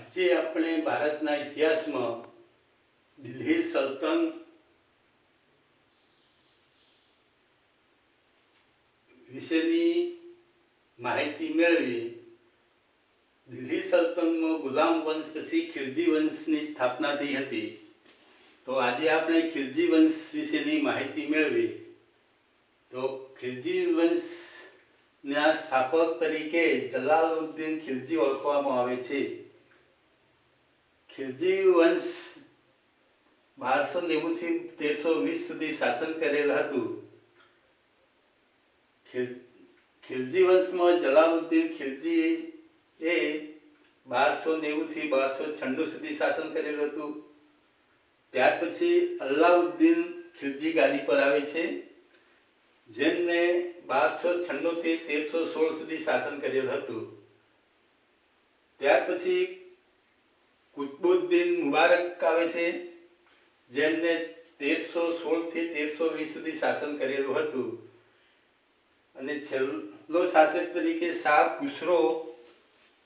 આજે આપણે ભારતના ઇતિહાસમાં દિલ્હી સલ્તનત વિશેની માહિતી મેળવી. દિલ્હી સલ્તનતમાં ગુલામ વંશ પછી ખિલજી વંશની સ્થાપના થઈ હતી. તો આજે આપણે ખિલજી વંશ વિશેની માહિતી મેળવી. તો ખિલજી વંશના સ્થાપક તરીકે જલાલુદ્દીન ખિલજી ઓળખવામાં આવે છે. ખિલજી વંશ 1290 થી 1320 સુધી શાસન કરેલ હતું. ખિલજી વંશમાં જલાલુદ્દીન ખિલજી એ 1290 થી 1296 સુધી શાસન કરેલું હતું. ત્યાર પછી અલાઉદ્દીન ખિલજી ગાદી પર આવે છે, જેમને 1296 થી 1316 સુધી શાસન કરેલું હતું. ત્યાર પછી કુતબુદ્દીન મુબારક આવે છે, જેમને 1316 થી 1320 સુધી શાસન કરેલું હતું. અને છેલ્લો શાસક તરીકે શાહ ખુસરો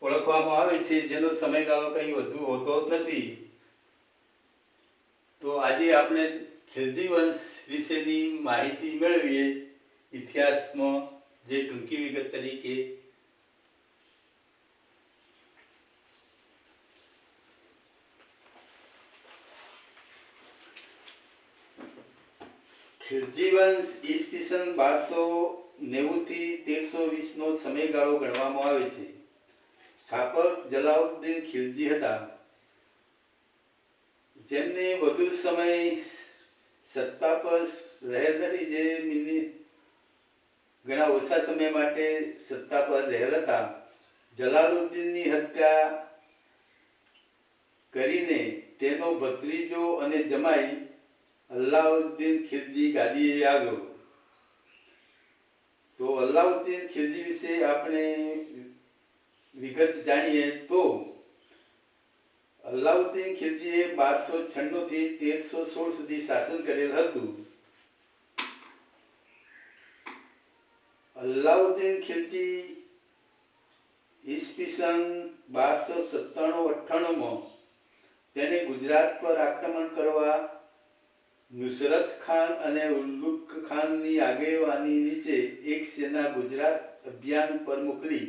ઓળખવામાં આવે છે, જેનો સમયગાળો કંઈ વધુ હોતો નથી. તો આજે આપણે ખિલજી વંશ વિશેની માહિતી મેળવીએ ઇતિહાસમાં, જે ટૂંકી વિગત તરીકે. ખિલજી વંશ ઈસવીસન 1290 થી 1320 નો સમયગાળો ગણવામાં આવે છે. સ્થાપક જલાલુદ્દીન ખિલજી હતા, જેમને વધુ સમય સત્તા પર રહેલ નથી, જે ઘણા ઓછા સમય માટે સત્તા પર રહેલ હતા. જલાલુદ્દીનની હત્યા કરીને તેનો ભત્રીજો અને જમાઈ અલાઉદ્દીન ખિલજી ગાદીએ આવ્યો. તો અલાઉદ્દીન ખિલજી વિશે આપણે વિગત જાણીએ તો અલાઉદ્દીન ખિલજીએ 1296 થી 1316 સુધી શાસન કરેલ હતું. અલાઉદ્દીન ખિલજી ઈસવીસન 1297-98 માં તેને ગુજરાત પર આક્રમણ કરવા નુસરત ખાન અને ઉલુગ ખાનની આગેવાની નીચે એક સેના ગુજરાત અભિયાન પર મોકલી.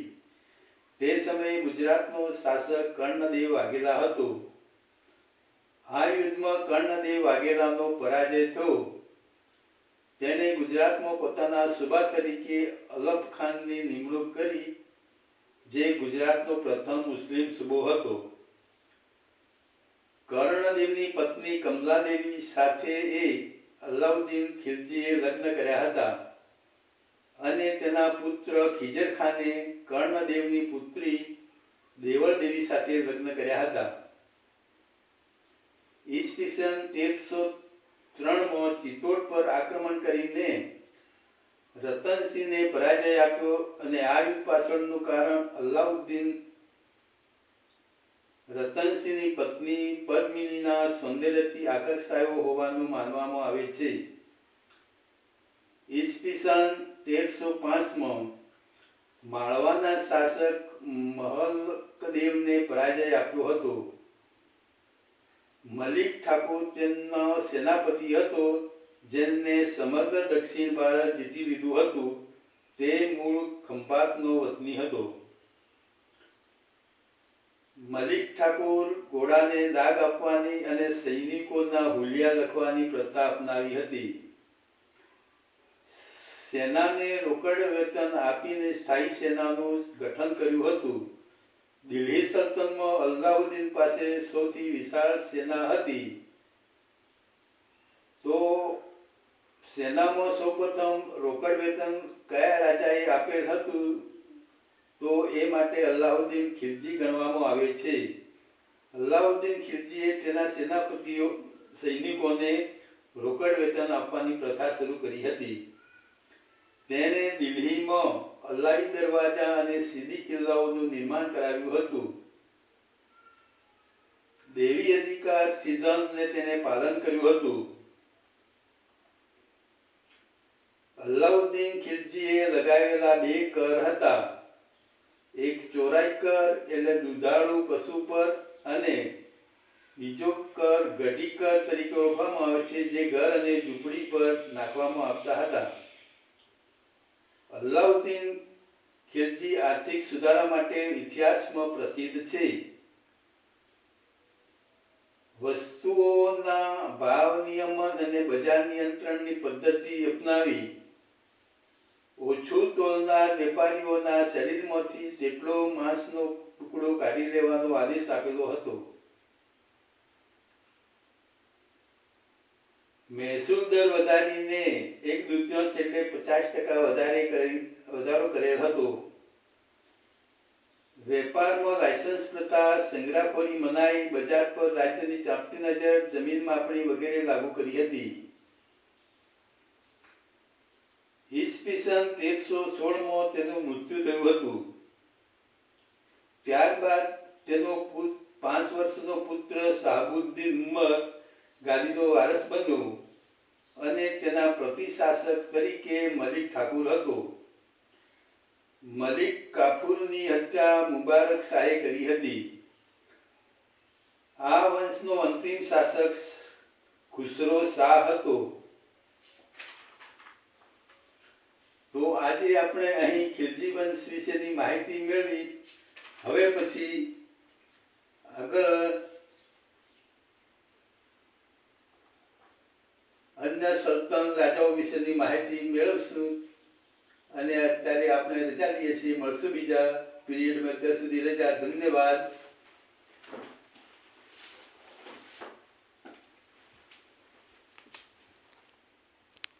તે સમયે ગુજરાતનો શાસક કર્ણદેવ વાઘેલા હતો. આ યુદ્ધમાં કર્ણદેવ વાઘેલાનો પરાજય થયો. તેને ગુજરાતમાં પોતાના સુબા તરીકે અલફ ખાનની નિમણૂક કરી, જે ગુજરાતનો પ્રથમ મુસ્લિમ સુબો હતો. કર્ણદેવની પત્ની કમલાદેવી સાથે અલાઉદ્દીન ખિલજીએ લગ્ન કર્યા હતા અને તેના પુત્ર ખિજર ખાને કર્ણદેવની પુત્રી દેવળ દેવી સાથે લગ્ન કર્યા હતા. ઈસવીસન 1303 માં ચિત્તોડ પર આક્રમણ કરીને રતનસિંહને પરાજય આપ્યો અને આ યુદ્ધ પાછળનું કારણ રતનસિંહની પત્ની પદ્મિનીના સૌંદર્યથી આકર્ષાયો હોવાનું માનવામાં આવે છે. ઈસવીસન 1305 માં માળવાના શાસક મહલકદેવને પરાજય આપ્યો હતો. મલિક ઠાકોર તેમનો સેનાપતિ હતો, જેમને સમગ્ર દક્ષિણ ભારત જીતી લીધું હતું. તે મૂળ ખંભાતનો વતની હતો. મલિક ઠાકોર ઘોડાને દાગ આપવાની અને સૈનિકોના હુલિયા લખવાની પ્રથા અપનાવી હતી. સેનાને રોકડ વેતન આપીને સ્થાયી સેનાનું ગઠન કર્યું હતું. દિલ્હી સલ્તનતમાં અલાઉદ્દીન પાસે સૌથી વિશાળ સેના હતી. તો સેનામાં સૌપ્રથમ રોકડ વેતન કયા રાજાએ આપેલ હતું? તો એ માટે અલાઉદ્દીન ખિલજી ગણવામાં આવે છે. અલાઉદ્દીન ખિલજીએ તેના સેનાપતિઓ સૈનિકોને રોકડ વેતન આપવાની પ્રથા શરૂ કરી હતી. તેણે દિલ્હીમાં અલાઈ દરવાજા અને સીદી કિલ્લાઓનું નિર્માણ કરાવ્યું હતું. દેવી અધિકાર સિદ્ધાંતને તેને પાલન કર્યું હતું. અલાઉદ્દીન ખિલજીએ લગાવેલા 2 કર હતા. એક ચોરાઈ કર એટલે દુધાળુ પશુ પર, અને બીજો કર ગઢી કર તરીકે ઓળખવામાં આવે છે, જે ઘર અને ઝૂંપડી પર નાખવામાં આવતા હતા. અલાઉદ્દીન ખિલજી આર્થિક સુધારા માટે ઇતિહાસમાં પ્રસિદ્ધ છે. વસ્તુઓના ભાવ નિયમન અને બજાર નિયંત્રણની પદ્ધતિ અપનાવી ઓછું તોલનાર વેપારીઓના શરીરમાંથી તેટલો માંસનો ટુકડો કાઢી લેવાનો આદેશ આપેલો હતો. મહેસૂલ દર વધારીને 1/2 એટલે 50% વધારો કરેલ હતો. વેપારમાં લાયસન્સ પ્રથા, સંગ્રહખોરી મનાઈ, બજાર પર રાજ્યની ચાંપતી નજર, જમીન માપણી વગેરે લાગુ કરી હતી. ઈસવીસન 1316માં તેનું મૃત્યુ થયું હતું. ત્યારબાદ તેનો 5 વર્ષનો પુત્ર શાહબુદ્દીન ઉમર ગાદીનો વારસ બન્યો અને તેના પ્રતિશાસક તરીકે મલિક ઠાકુર હતો. મલિક કાફુરની હત્યા મુબારક શાહે કરી હતી. આ વંશનો અંતિમ શાસક ખુસરો શાહ હતો. તો આજે આપણે અહીં ખિલજી વંશ વિશેની માહિતી મેળવી. હવે પછી આગળ અન્ય સલ્તન રાજાઓ વિશેની માહિતી મેળવશું. અને અત્યારે આપણે રજા લઈએ છીએ. મળશું બીજા પીરિયડમાં. ત્યાં સુધી રજા. ધન્યવાદ.